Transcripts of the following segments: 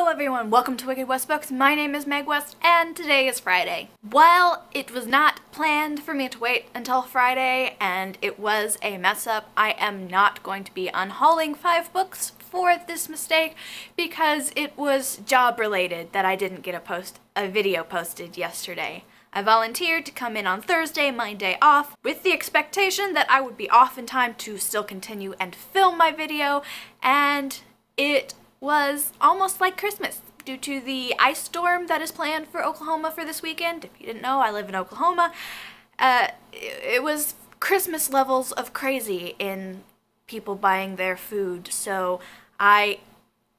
everyone, welcome to Wicked West Books. My name is Meg West and today is Friday. While it was not planned for me to wait until Friday and it was a mess up, I am not going to be unhauling 5 books for this mistake because it was job related that I didn't get a video posted yesterday. I volunteered to come in on Thursday, my day off, with the expectation that I would be off in time to still continue and film my video, and it was almost like Christmas due to the ice storm that is planned for Oklahoma for this weekend. If you didn't know, I live in Oklahoma. It was Christmas levels of crazy in people buying their food, so I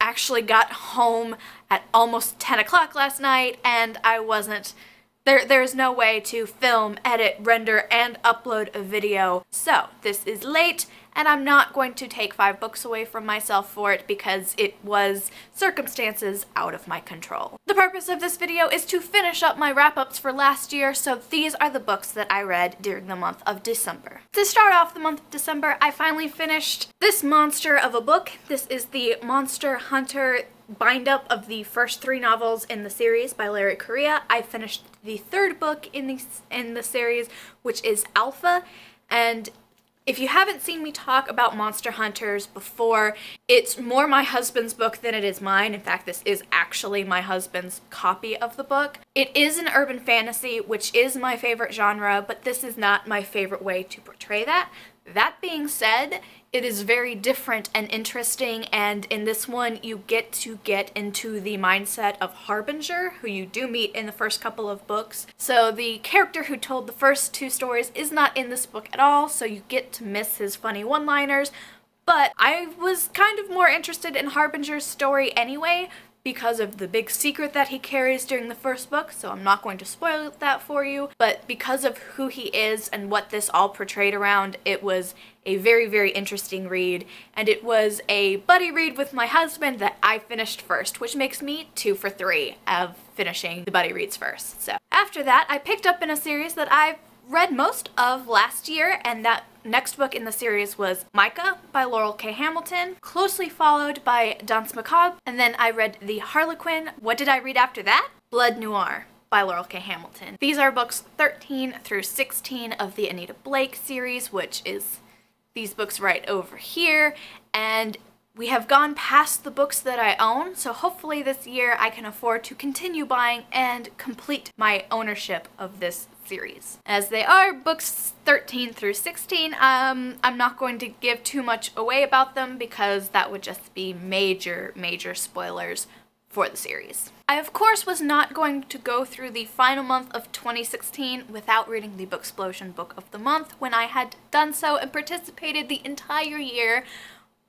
actually got home at almost 10 o'clock last night and I wasn't There's no way to film, edit, render, and upload a video. So this is late and I'm not going to take 5 books away from myself for it because it was circumstances out of my control. The purpose of this video is to finish up my wrap-ups for last year, so these are the books that I read during the month of December. To start off the month of December, I finally finished this monster of a book. This is the Monster Hunter bind-up of the first 3 novels in the series by Larry Correia. I finished the 3rd book in the series, which is Alpha, and if you haven't seen me talk about Monster Hunters before, it's more my husband's book than it is mine. In fact, this is actually my husband's copy of the book. It is an urban fantasy, which is my favorite genre, but this is not my favorite way to portray that. That being said, it is very different and interesting, and in this one you get to get into the mindset of Harbinger, who you do meet in the first couple of books. So the character who told the first 2 stories is not in this book at all, so you get to miss his funny one-liners, but I was kind of more interested in Harbinger's story anyway, because of the big secret that he carries during the first book, so I'm not going to spoil that for you, but because of who he is and what this all portrayed around, it was a very, very interesting read, and it was a buddy read with my husband that I finished first, which makes me 2 for 3 of finishing the buddy reads first. So after that, I picked up in a series that I've read most of last year, and that next book in the series was Mica by Laurel K. Hamilton, closely followed by Danse Macabre, and then I read The Harlequin. What did I read after that? Blood Noir by Laurel K. Hamilton. These are books 13 through 16 of the Anita Blake series, which is these books right over here, and we have gone past the books that I own, so hopefully this year I can afford to continue buying and complete my ownership of this series. As they are books 13 through 16, I'm not going to give too much away about them because that would just be major spoilers for the series. I of course was not going to go through the final month of 2016 without reading the Booksplosion Book of the Month when I had done so and participated the entire year,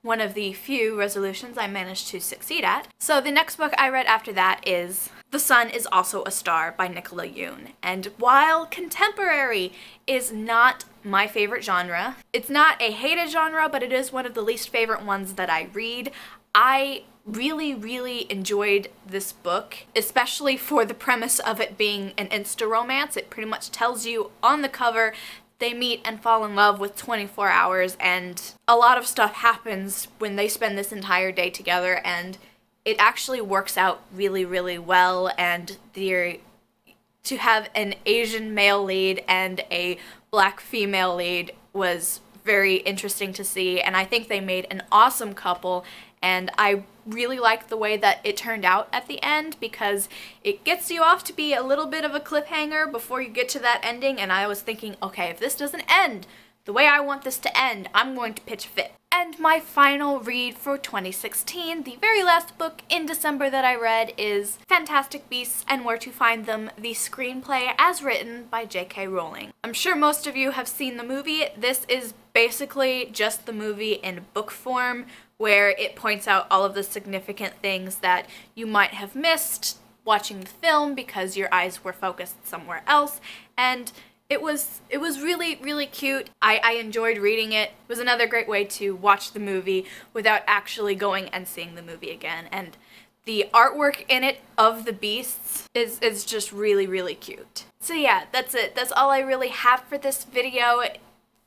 one of the few resolutions I managed to succeed at. So the next book I read after that is The Sun is Also a Star by Nicola Yoon. And while contemporary is not my favorite genre, it's not a hated genre, but it is one of the least favorite ones that I read, I really enjoyed this book, especially for the premise of it being an insta-romance. It pretty much tells you on the cover they meet and fall in love with 24 hours, and a lot of stuff happens when they spend this entire day together, and it actually works out really well, and to have an Asian male lead and a black female lead was very interesting to see, and I think they made an awesome couple, and I really liked the way that it turned out at the end because it gets you off to be a little bit of a cliffhanger before you get to that ending, and I was thinking, okay, if this doesn't end the way I want this to end, I'm going to pitch a fit. And my final read for 2016, the very last book in December that I read, is Fantastic Beasts and Where to Find Them, the screenplay as written by J.K. Rowling. I'm sure most of you have seen the movie. This is basically just the movie in book form, where it points out all of the significant things that you might have missed watching the film because your eyes were focused somewhere else, and it was really cute. I enjoyed reading it. It was another great way to watch the movie without actually going and seeing the movie again, and the artwork in it of the beasts is just really cute. So yeah, that's it. That's all I really have for this video.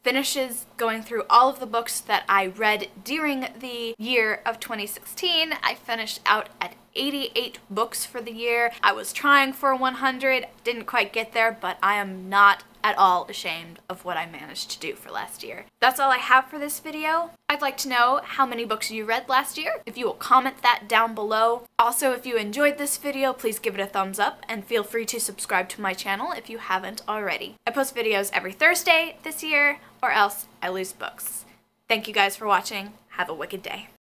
finishes going through all of the books that I read during the year of 2016. I finished out at 88 books for the year. I was trying for 100, didn't quite get there, but I am not at all ashamed of what I managed to do for last year. That's all I have for this video. I'd like to know how many books you read last year, if you will comment that down below. Also, if you enjoyed this video, please give it a thumbs up and feel free to subscribe to my channel if you haven't already. I post videos every Thursday this year, or else I lose books. Thank you guys for watching. Have a wicked day.